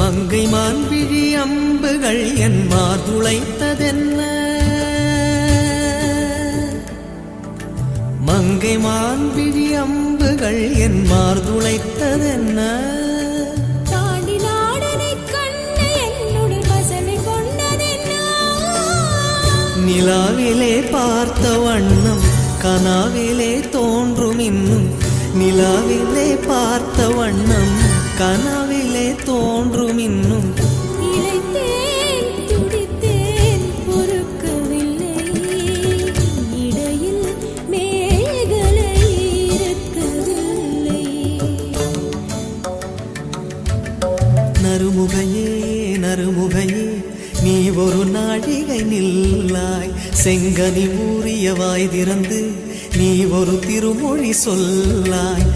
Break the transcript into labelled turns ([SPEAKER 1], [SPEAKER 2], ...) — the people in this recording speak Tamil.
[SPEAKER 1] மங்கை மான்விழி அம்புகள் என் மார்துளைத்ததென்ன மங்கை மான்விழி அம்புகள் என் மார்துளைத்ததென்ன நிலாவிலே பார்த்த வண்ணம் கனாவிலே தோன்றும் இன்னும் நிலாவிலே பார்த்த வண்ணம் கனாவிலே தோன்றும் இன்னும் நறுமுகையே நறுமுகையே நீ ஒரு நாழிகை நில்லாய் செங்கனி ஊறிய வாய் திறந்து நீ ஒரு திருமொழி சொல்லாய்